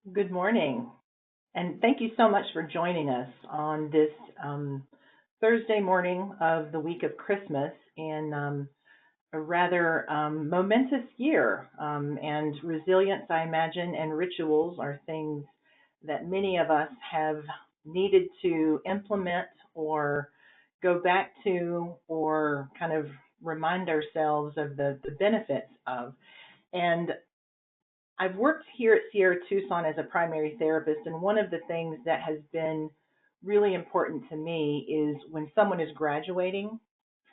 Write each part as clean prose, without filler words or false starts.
Good morning, and thank you so much for joining us on this Thursday morning of the week of Christmas in a rather momentous year. And resilience, I imagine, and rituals are things that many of us have needed to implement or go back to or kind of remind ourselves of the benefits of. And I've worked here at Sierra Tucson as a primary therapist, and one of the things that has been really important to me is when someone is graduating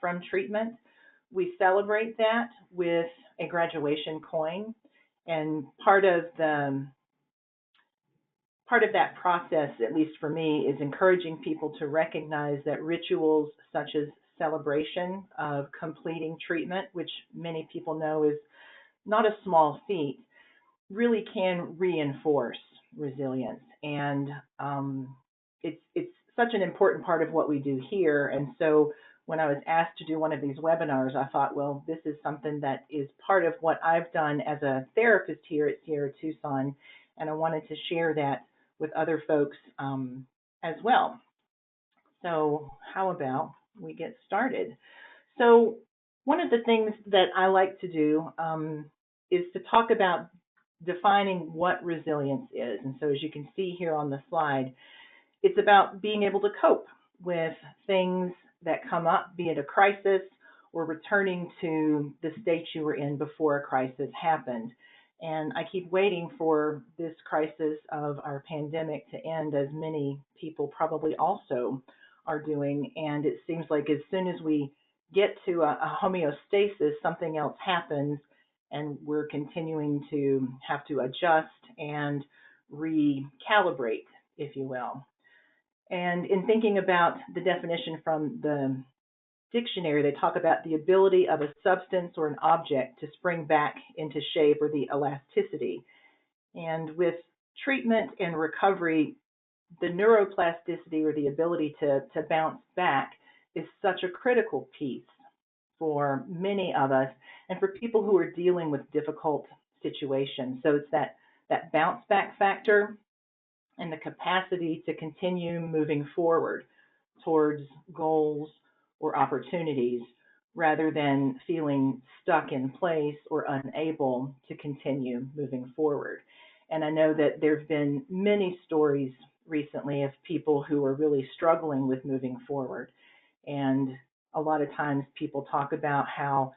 from treatment, we celebrate that with a graduation coin. And part of that process, at least for me, is encouraging people to recognize that rituals such as celebration of completing treatment, which many people know is not a small feat, really can reinforce resilience. And it's such an important part of what we do here. And so when I was asked to do one of these webinars, I thought, well, this is something that is part of what I've done as a therapist here at Sierra Tucson, and I wanted to share that with other folks as well. So how about we get started? So one of the things that I like to do is to talk about defining what resilience is. And so as you can see here on the slide, it's about being able to cope with things that come up, be it a crisis or returning to the state you were in before a crisis happened. And I keep waiting for this crisis of our pandemic to end, as many people probably also are doing. And it seems like as soon as we get to a homeostasis, something else happens, and we're continuing to have to adjust and recalibrate, if you will. And in thinking about the definition from the dictionary, they talk about the ability of a substance or an object to spring back into shape, or the elasticity. And with treatment and recovery, the neuroplasticity, or the ability to bounce back, is such a critical piece for many of us and for people who are dealing with difficult situations. So it's that bounce back factor and the capacity to continue moving forward towards goals or opportunities rather than feeling stuck in place or unable to continue moving forward. And I know that there have been many stories recently of people who are really struggling with moving forward. And a lot of times people talk about how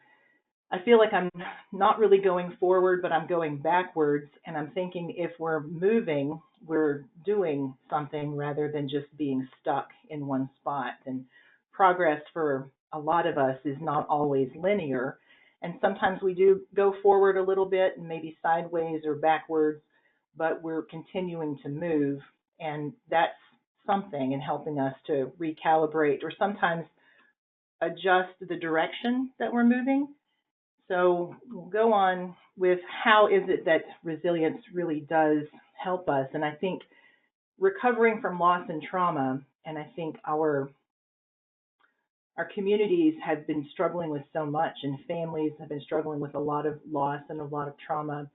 I feel like I'm not really going forward, but I'm going backwards. And I'm thinking if we're moving, we're doing something rather than just being stuck in one spot. And progress for a lot of us is not always linear. And sometimes we do go forward a little bit and maybe sideways or backwards, but we're continuing to move. And that's something in helping us to recalibrate or sometimes adjust the direction that we're moving. So we'll go on with how is it that resilience really does help us. And I think recovering from loss and trauma, and I think our communities have been struggling with so much, and families have been struggling with a lot of loss and a lot of trauma,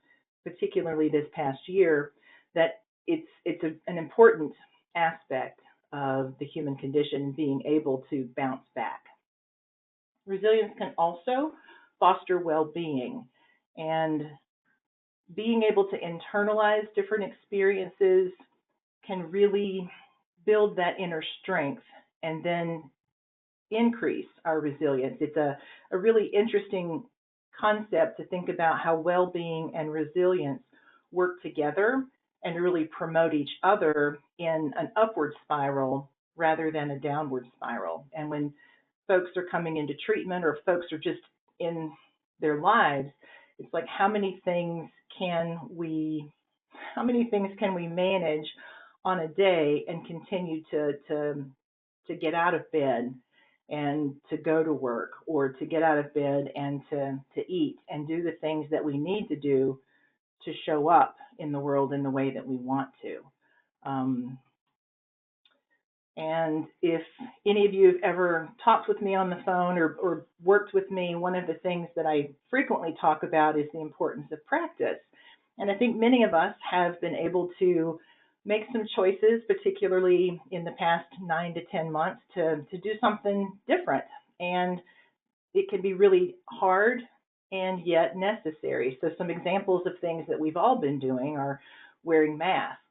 particularly this past year, that an important aspect of the human condition, being able to bounce back. Resilience can also foster well-being, and being able to internalize different experiences can really build that inner strength and then increase our resilience. It's a really interesting concept to think about how well-being and resilience work together and really promote each other in an upward spiral rather than a downward spiral. And when folks are coming into treatment or folks are just in their lives, it's like how many things can we manage on a day and continue to get out of bed and to go to work, or to get out of bed and to eat and do the things that we need to do to show up in the world in the way that we want to. And if any of you have ever talked with me on the phone or worked with me, one of the things that I frequently talk about is the importance of practice. And I think many of us have been able to make some choices, particularly in the past 9 to 10 months, to do something different. And it can be really hard and yet necessary. So some examples of things that we've all been doing are wearing masks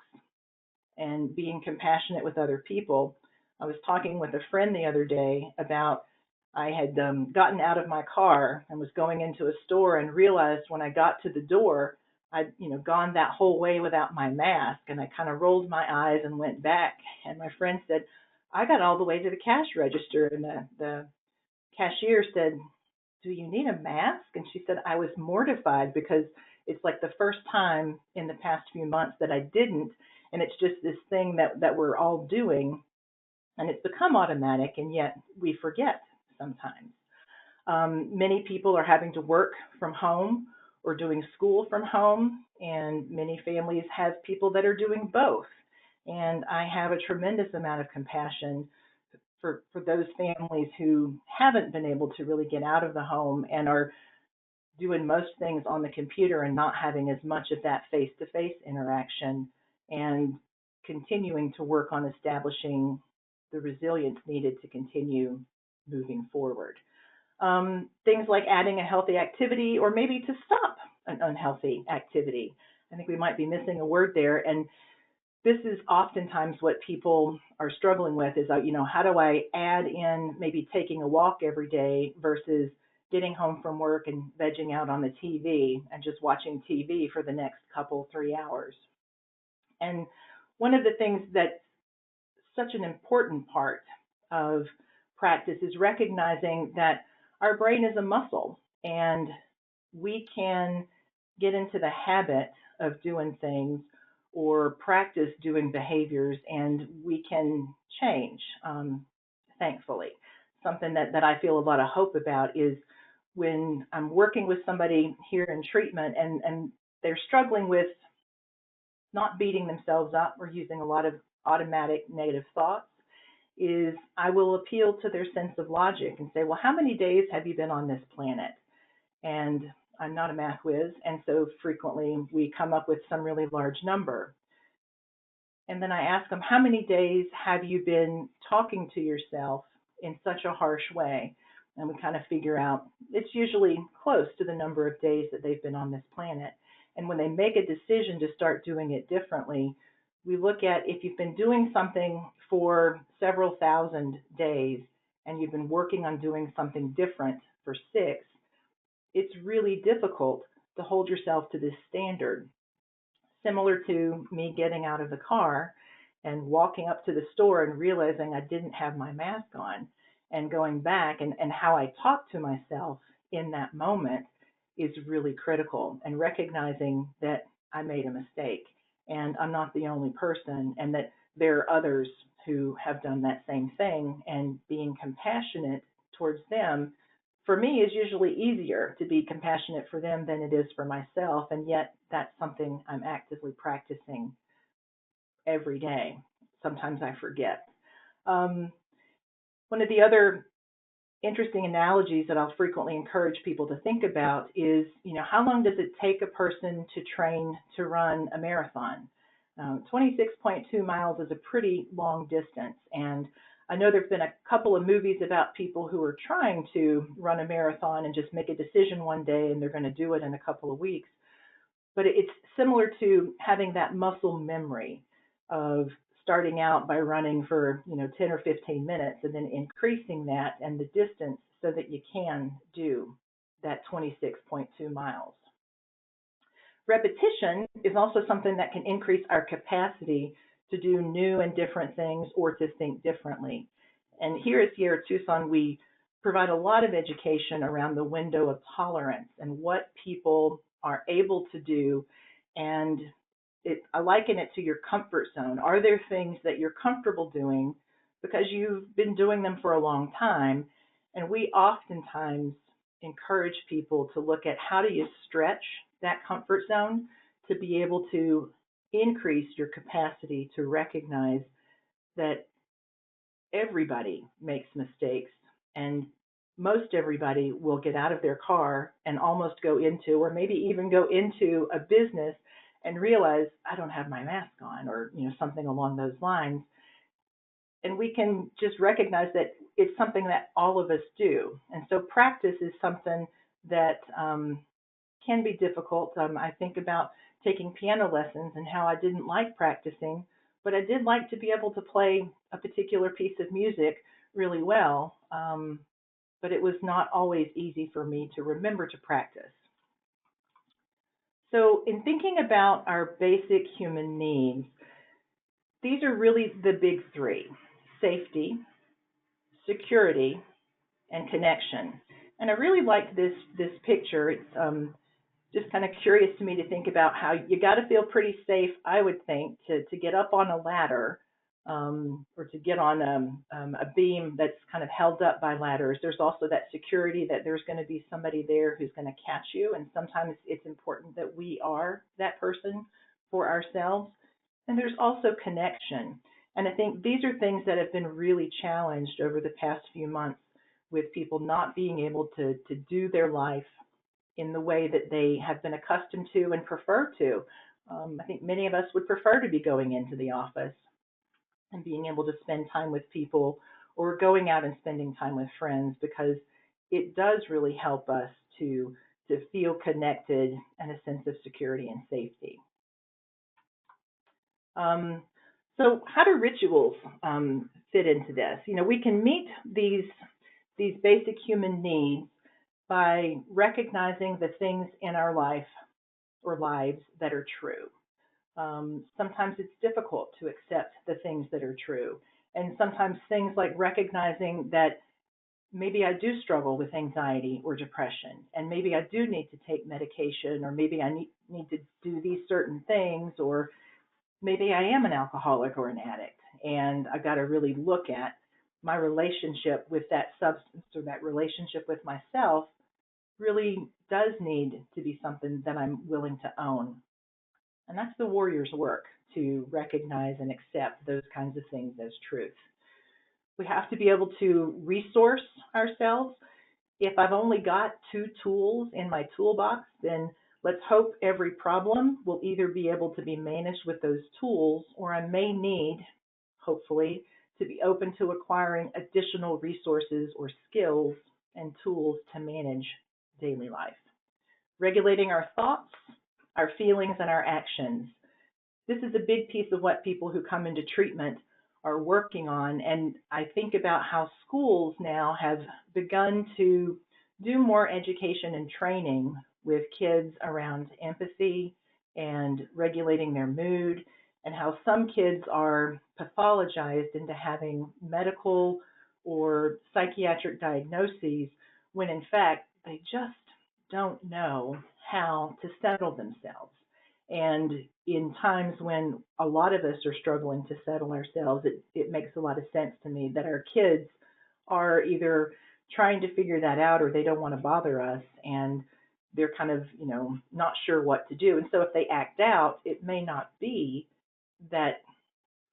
and being compassionate with other people. I was talking with a friend the other day about I had gotten out of my car and was going into a store and realized when I got to the door, I'd gone that whole way without my mask, and I kind of rolled my eyes and went back. And my friend said, I got all the way to the cash register, and the cashier said, do you need a mask? And she said, I was mortified because it's like the first time in the past few months that I didn't. And it's just this thing that we're all doing, and it's become automatic, and yet we forget sometimes. Many people are having to work from home or doing school from home, and many families have people that are doing both. And I have a tremendous amount of compassion for those families who haven't been able to really get out of the home and are doing most things on the computer and not having as much of that face-to-face interaction, and continuing to work on establishing the resilience needed to continue moving forward. Things like adding a healthy activity, or maybe to stop an unhealthy activity. I think we might be missing a word there. And this is oftentimes what people are struggling with is, how do I add in maybe taking a walk every day versus getting home from work and vegging out on the TV and just watching TV for the next 3 hours. And one of the things that's such an important part of practice is recognizing that our brain is a muscle, and we can get into the habit of doing things or practice doing behaviors, and we can change, thankfully. Something that I feel a lot of hope about is when I'm working with somebody here in treatment and they're struggling with not beating themselves up or using a lot of automatic negative thoughts, is I will appeal to their sense of logic and say, well, how many days have you been on this planet? And I'm not a math whiz, and so frequently we come up with some really large number. And then I ask them, how many days have you been talking to yourself in such a harsh way? And we kind of figure out it's usually close to the number of days that they've been on this planet. And when they make a decision to start doing it differently, we look at if you've been doing something for several thousand days and you've been working on doing something different for 6, it's really difficult to hold yourself to this standard. Similar to me getting out of the car and walking up to the store and realizing I didn't have my mask on, and going back and how I talk to myself in that moment is really critical, and recognizing that I made a mistake and I'm not the only person, and that there are others who have done that same thing, and being compassionate towards them for me is usually easier to be compassionate for them than it is for myself, and yet that's something I'm actively practicing every day. Sometimes I forget. One of the other interesting analogies that I'll frequently encourage people to think about is, how long does it take a person to train to run a marathon? 26.2 miles is a pretty long distance, and I know there've been a couple of movies about people who are trying to run a marathon and just make a decision one day and they're going to do it in a couple of weeks. But it's similar to having that muscle memory of starting out by running for 10 or 15 minutes and then increasing that and the distance so that you can do that 26.2 miles. Repetition is also something that can increase our capacity to do new and different things or to think differently. And here at Sierra Tucson, we provide a lot of education around the window of tolerance and what people are able to do. And I liken it to your comfort zone. Are there things that you're comfortable doing because you've been doing them for a long time? And we oftentimes encourage people to look at how do you stretch that comfort zone to be able to increase your capacity to recognize that everybody makes mistakes, and most everybody will get out of their car and almost go into, or maybe even go into a business and realize, I don't have my mask on, or something along those lines. And we can just recognize that it's something that all of us do. And so practice is something that can be difficult. I think about taking piano lessons and how I didn't like practicing, but I did like to be able to play a particular piece of music really well. But it was not always easy for me to remember to practice. So in thinking about our basic human needs, these are really the big three: safety, security, and connection. And I really liked this picture. It's just kind of curious to me to think about how you got to feel pretty safe, I would think, to get up on a ladder, or to get on a beam that's kind of held up by ladders. There's also that security that there's going to be somebody there who's going to catch you, and sometimes it's important that we are that person for ourselves. And there's also connection. And I think these are things that have been really challenged over the past few months, with people not being able to do their life in the way that they have been accustomed to and prefer to. I think many of us would prefer to be going into the office and being able to spend time with people, or going out and spending time with friends, because it does really help us to feel connected and a sense of security and safety. So how do rituals fit into this? We can meet these basic human needs by recognizing the things in our life or lives that are true. Sometimes it's difficult to accept the things that are true. And sometimes things like recognizing that maybe I do struggle with anxiety or depression, and maybe I do need to take medication, or maybe I need to do these certain things, or maybe I am an alcoholic or an addict, and I've got to really look at my relationship with that substance, or that relationship with myself really does need to be something that I'm willing to own. And that's the warrior's work, to recognize and accept those kinds of things as truth. We have to be able to resource ourselves. If I've only got 2 tools in my toolbox, then let's hope every problem will either be able to be managed with those tools, or I may need, hopefully, to be open to acquiring additional resources or skills and tools to manage daily life. Regulating our thoughts, our feelings, and our actions. This is a big piece of what people who come into treatment are working on. And I think about how schools now have begun to do more education and training with kids around empathy and regulating their mood, and how some kids are pathologized into having medical or psychiatric diagnoses, when in fact they just don't know how to settle themselves. And in times when a lot of us are struggling to settle ourselves, it makes a lot of sense to me that our kids are either trying to figure that out, or they don't want to bother us, and they're kind of, not sure what to do. And so if they act out, it may not be that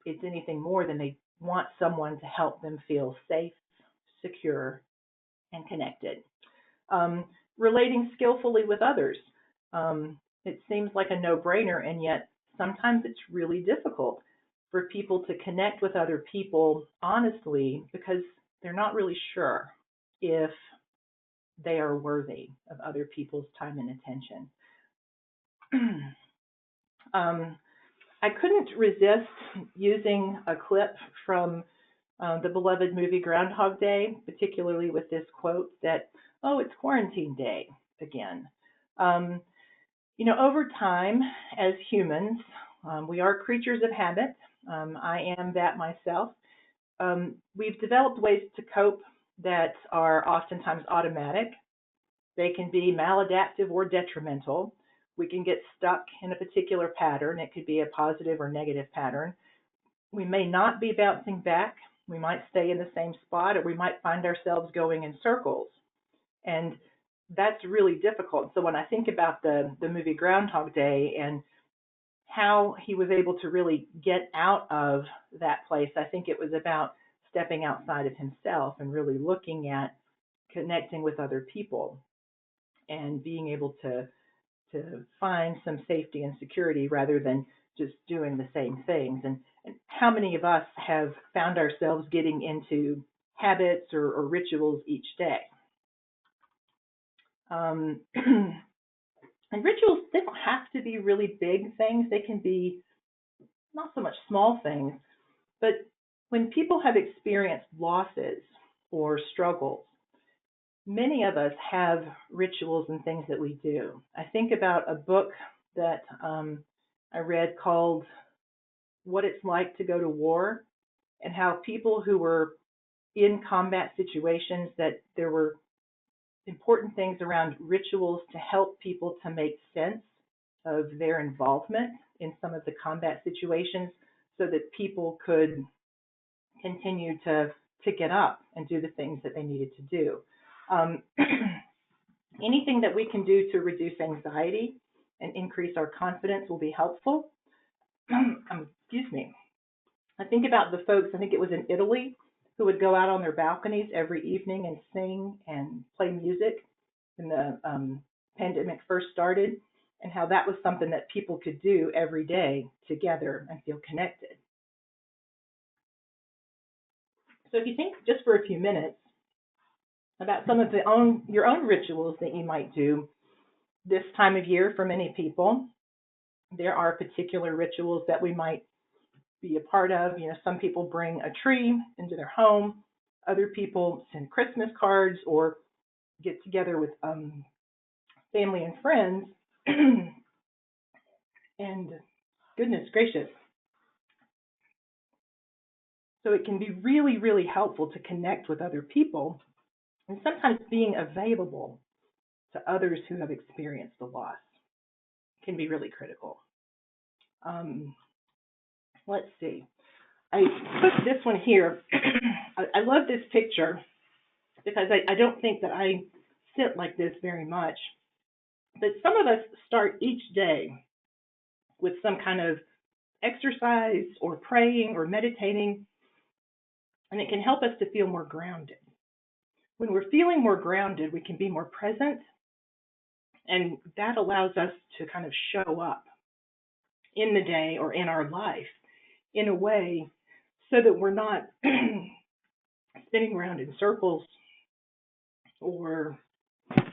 it's anything more than they want someone to help them feel safe, secure, and connected. Relating skillfully with others. It seems like a no-brainer, and yet sometimes it's really difficult for people to connect with other people honestly, because they're not really sure if they are worthy of other people's time and attention. I couldn't resist using a clip from the beloved movie Groundhog Day, particularly with this quote that, "Oh, it's quarantine day again." Over time, as humans, we are creatures of habit. I am that myself. We've developed ways to cope that are oftentimes automatic. They can be maladaptive or detrimental. We can get stuck in a particular pattern. It could be a positive or negative pattern. We may not be bouncing back. We might stay in the same spot, or we might find ourselves going in circles. And that's really difficult. So when I think about the movie Groundhog Day and how he was able to really get out of that place, I think it was about stepping outside of himself and really looking at, connecting with other people and being able to find some safety and security rather than just doing the same things. And how many of us have found ourselves getting into habits or rituals each day? And rituals, they don't have to be really big things. They can be not so much small things, but when people have experienced losses or struggles, many of us have rituals and things that we do. I think about a book that I read called What It's Like to Go to War, and how people who were in combat situations, that there were important things around rituals to help people to make sense of their involvement in some of the combat situations so that people could continue to get up and do the things that they needed to do. Anything that we can do to reduce anxiety and increase our confidence will be helpful. Excuse me. I think about the folks, I think it was in Italy, who would go out on their balconies every evening and sing and play music when the pandemic first started, and how that was something that people could do every day together and feel connected. So if you think just for a few minutes about some of your own rituals that you might do this time of year, for many people, there are particular rituals that we might be a part of. You know, some people bring a tree into their home. Other people send Christmas cards or get together with family and friends. And goodness gracious. So it can be really, really helpful to connect with other people, and sometimes being available to others who have experienced the loss can be really critical. Let's see. I put this one here. I love this picture because I don't think that I sit like this very much. But some of us start each day with some kind of exercise or praying or meditating, and it can help us to feel more grounded. When we're feeling more grounded, we can be more present, and that allows us to kind of show up in the day or in our life in a way so that we're not spinning around in circles, or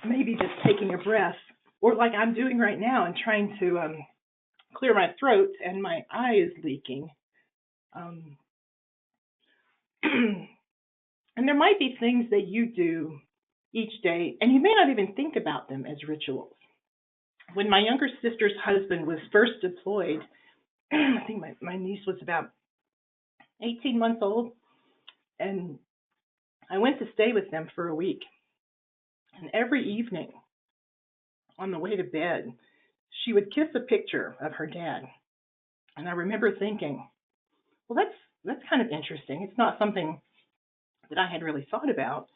maybe just taking a breath, or like I'm doing right now and trying to clear my throat and my eye is leaking. And there might be things that you do each day, and you may not even think about them as rituals. When my younger sister's husband was first deployed, I think my niece was about 18 months old, and I went to stay with them for a week. And every evening on the way to bed, she would kiss a picture of her dad. And I remember thinking, well, that's kind of interesting. It's not something that I had really thought about,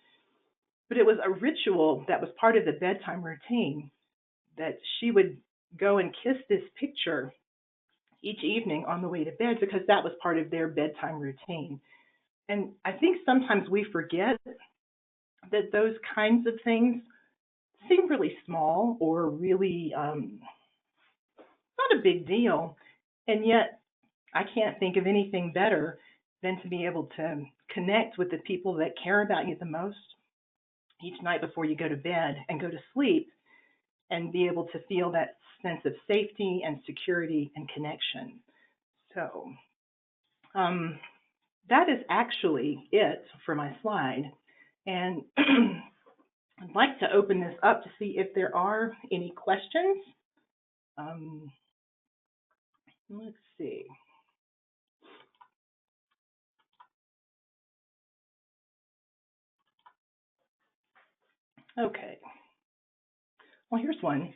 but it was a ritual that was part of the bedtime routine, that she would go and kiss this picture each evening on the way to bed because that was part of their bedtime routine. And I think sometimes we forget that those kinds of things seem really small or really not a big deal, and yet I can't think of anything better than to be able to connect with the people that care about you the most each night before you go to bed and go to sleep, and be able to feel that sense of safety and security and connection. So that is actually it for my slide. And I'd like to open this up to see if there are any questions. Let's see. Okay. Well, here's one.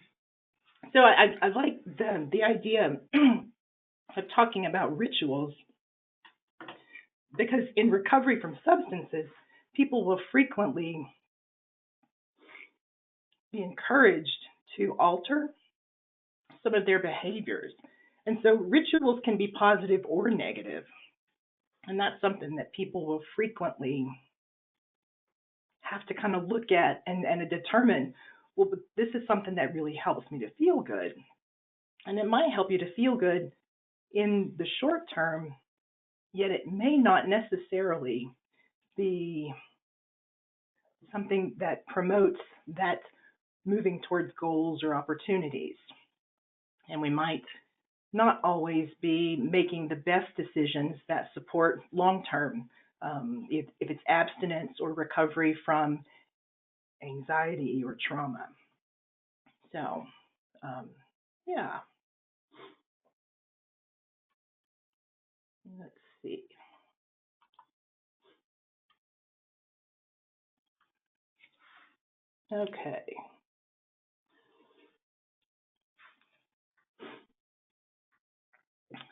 So I like the idea of talking about rituals, because in recovery from substances, people will frequently be encouraged to alter some of their behaviors. And so rituals can be positive or negative. And that's something that people will frequently have to kind of look at and determine, well, but this is something that really helps me to feel good. And it might help you to feel good in the short term, yet it may not necessarily be something that promotes that moving towards goals or opportunities. And we might not always be making the best decisions that support long-term, if it's abstinence or recovery from anxiety or trauma. So, yeah. Let's see. Okay.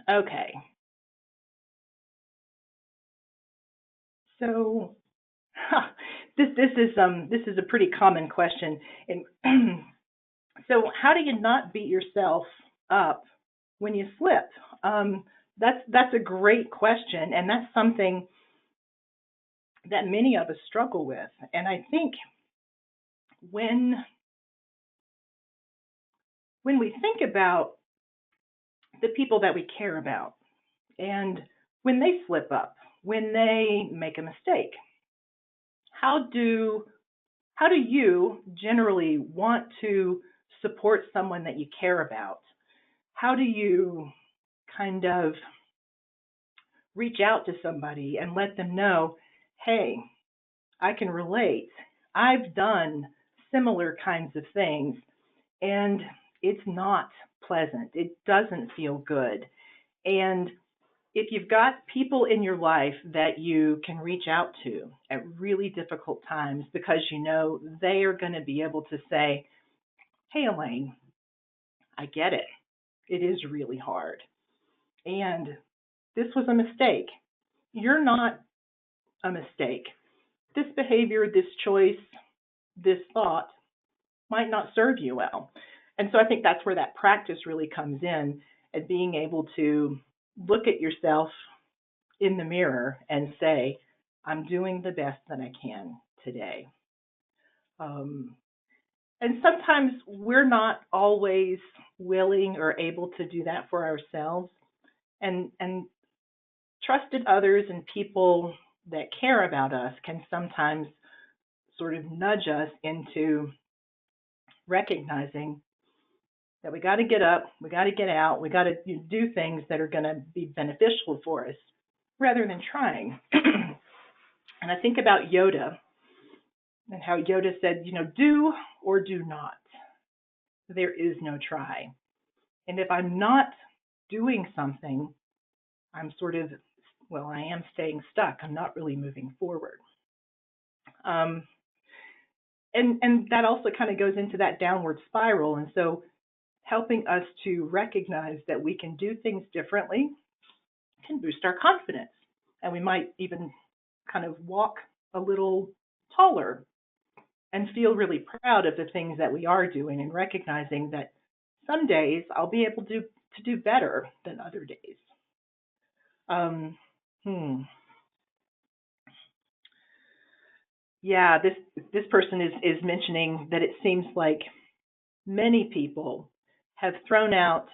Okay. So this is a pretty common question. And so how do you not beat yourself up when you slip? That's a great question, and that's something that many of us struggle with. And I think when we think about the people that we care about, and when they slip up, when they make a mistake, how do you generally want to support someone that you care about? How do you kind of reach out to somebody and let them know, hey, I can relate. I've done similar kinds of things, and it's not pleasant. It doesn't feel good. And if you've got people in your life that you can reach out to at really difficult times because you know they are going to be able to say, hey, Elaine, I get it. It is really hard. And this was a mistake. You're not a mistake. This behavior, this choice, this thought might not serve you well. And so I think that's where that practice really comes in, at being able to look at yourself in the mirror and say, I'm doing the best that I can today. And sometimes we're not always willing or able to do that for ourselves. And trusted others and people that care about us can sometimes sort of nudge us into recognizing that we got to get up, we got to get out, we got to do things that are going to be beneficial for us rather than trying. And I think about Yoda and how Yoda said, do or do not. There is no try. And if I'm not doing something, I'm I am staying stuck. I'm not really moving forward. And that also kind of goes into that downward spiral. And so helping us to recognize that we can do things differently can boost our confidence. And we might even kind of walk a little taller and feel really proud of the things that we are doing, and recognizing that some days I'll be able to do better than other days. Yeah, this person is mentioning that it seems like many people have thrown out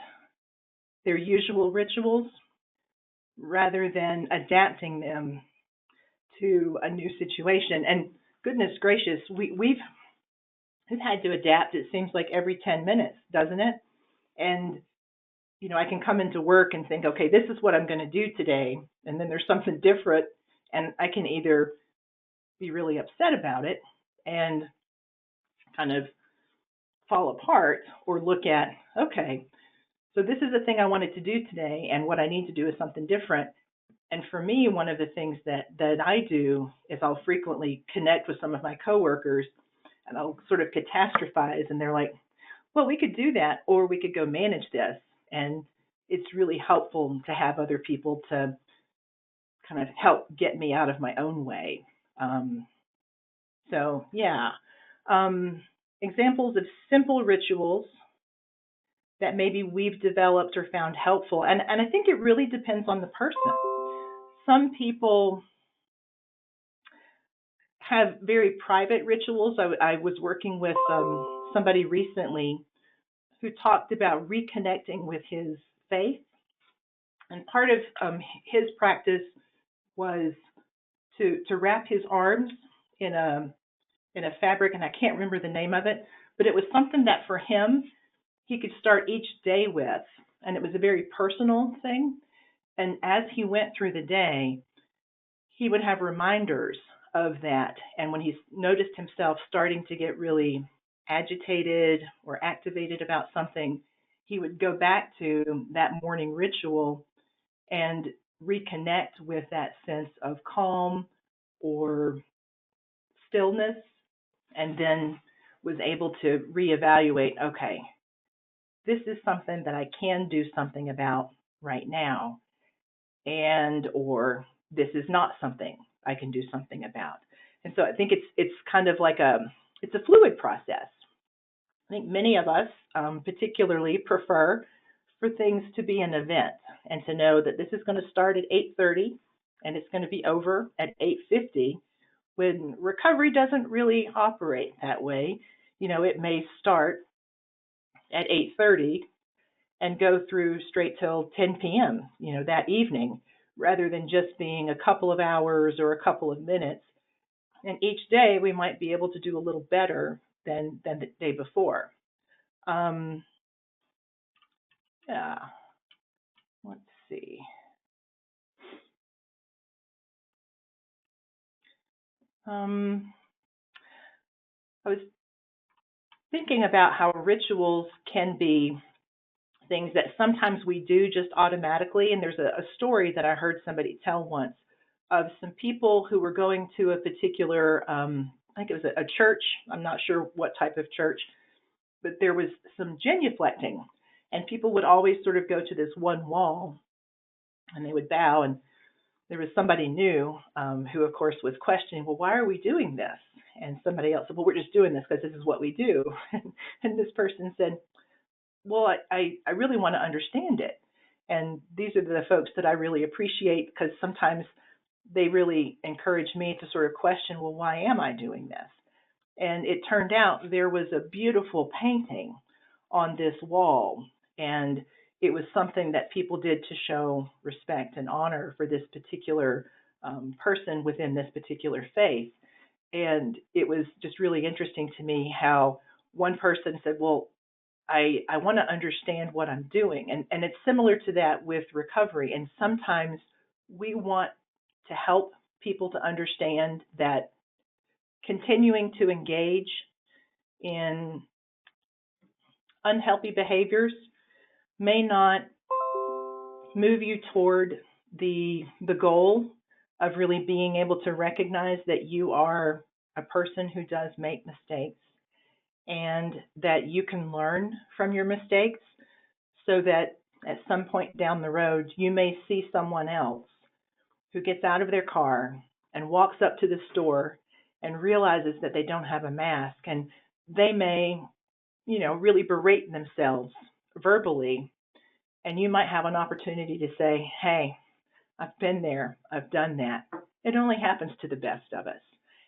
their usual rituals rather than adapting them to a new situation. And goodness gracious, we've had to adapt, it seems like every 10 minutes, doesn't it? And I can come into work and think, okay, this is what I'm going to do today, and then there's something different, and I can either be really upset about it and kind of fall apart, or look at, okay, so this is the thing I wanted to do today, and what I need to do is something different. And for me, one of the things that I do is I'll frequently connect with some of my coworkers, and I'll sort of catastrophize, and they're like, well, we could do that, or we could go manage this. And it's really helpful to have other people to kind of help get me out of my own way. So yeah, examples of simple rituals that maybe we've developed or found helpful. And I think it really depends on the person. Some people have very private rituals. I was working with somebody recently who talked about reconnecting with his faith. And part of his practice was to wrap his arms in a fabric, and I can't remember the name of it, but it was something that for him he could start each day with, and it was a very personal thing. And as he went through the day, he would have reminders of that. And when he noticed himself starting to get really agitated or activated about something, he would go back to that morning ritual and reconnect with that sense of calm or stillness, and then was able to reevaluate, okay, this is something that I can do something about right now, and or this is not something I can do something about. And so I think it's kind of like it's a fluid process. I think many of us particularly prefer for things to be an event and to know that this is going to start at 8:30 and it's going to be over at 8:50, when recovery doesn't really operate that way. It may start at 8:30 and go through straight till 10 p.m., that evening, rather than just being a couple of hours or a couple of minutes. And each day we might be able to do a little better than the day before. Yeah, let's see. I was thinking about how rituals can be things that sometimes we do just automatically. And there's a story that I heard somebody tell once of some people who were going to a particular, I think it was a church. I'm not sure what type of church, but there was some genuflecting. And people would always sort of go to this one wall and they would bow. And there was somebody new who, of course, was questioning, well, why are we doing this? And somebody else said, well, we're just doing this because this is what we do. And this person said, well, I really want to understand it. And these are the folks that I really appreciate, because sometimes they really encourage me to sort of question, well, why am I doing this? And it turned out there was a beautiful painting on this wall, and it was something that people did to show respect and honor for this particular person within this particular faith. And it was just really interesting to me how one person said, well, I want to understand what I'm doing. And it's similar to that with recovery. And sometimes we want to help people to understand that continuing to engage in unhealthy behaviors may not move you toward the goal of really being able to recognize that you are a person who does make mistakes, and that you can learn from your mistakes, so that at some point down the road, you may see someone else who gets out of their car and walks up to the store and realizes that they don't have a mask, and they may, really berate themselves verbally, and you might have an opportunity to say, hey, I've been there, I've done that. It only happens to the best of us.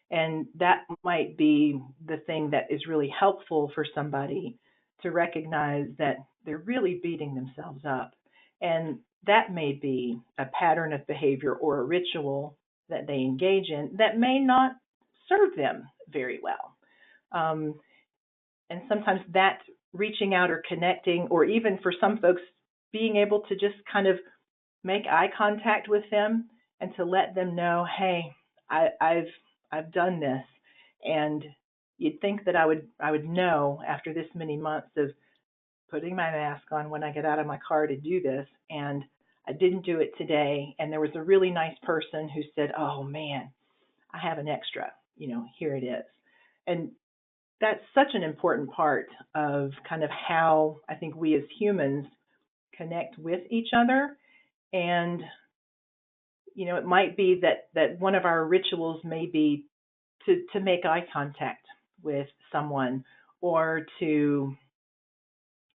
And that might be the thing that is really helpful for somebody to recognize that they're really beating themselves up. And that may be a pattern of behavior or a ritual that they engage in that may not serve them very well. And sometimes that reaching out or connecting, or even for some folks, being able to just kind of make eye contact with them and to let them know, hey, I've done this, and you'd think that I would know after this many months of putting my mask on when I get out of my car to do this, and I didn't do it today. And there was a really nice person who said, oh man, I have an extra, here it is. And that's such an important part of kind of how I think we as humans connect with each other. And it might be that one of our rituals may be to make eye contact with someone, or to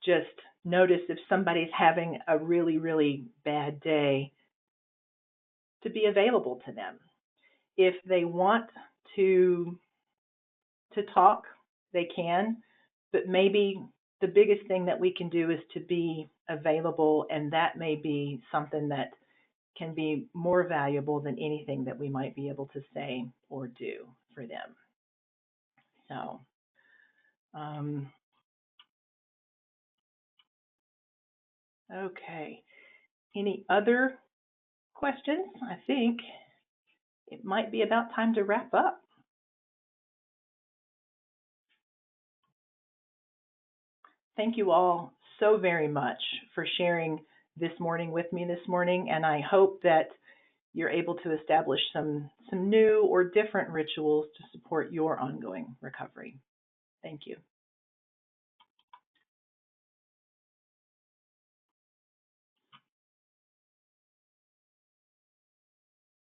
just notice if somebody's having a really, really bad day, to be available to them. If they want to talk, they can, but maybe the biggest thing that we can do is to be available, and that may be something that can be more valuable than anything that we might be able to say or do for them. So, okay. Any other questions? I think it might be about time to wrap up. Thank you all so very much for sharing this morning with me this morning, and I hope that you're able to establish some new or different rituals to support your ongoing recovery. Thank you.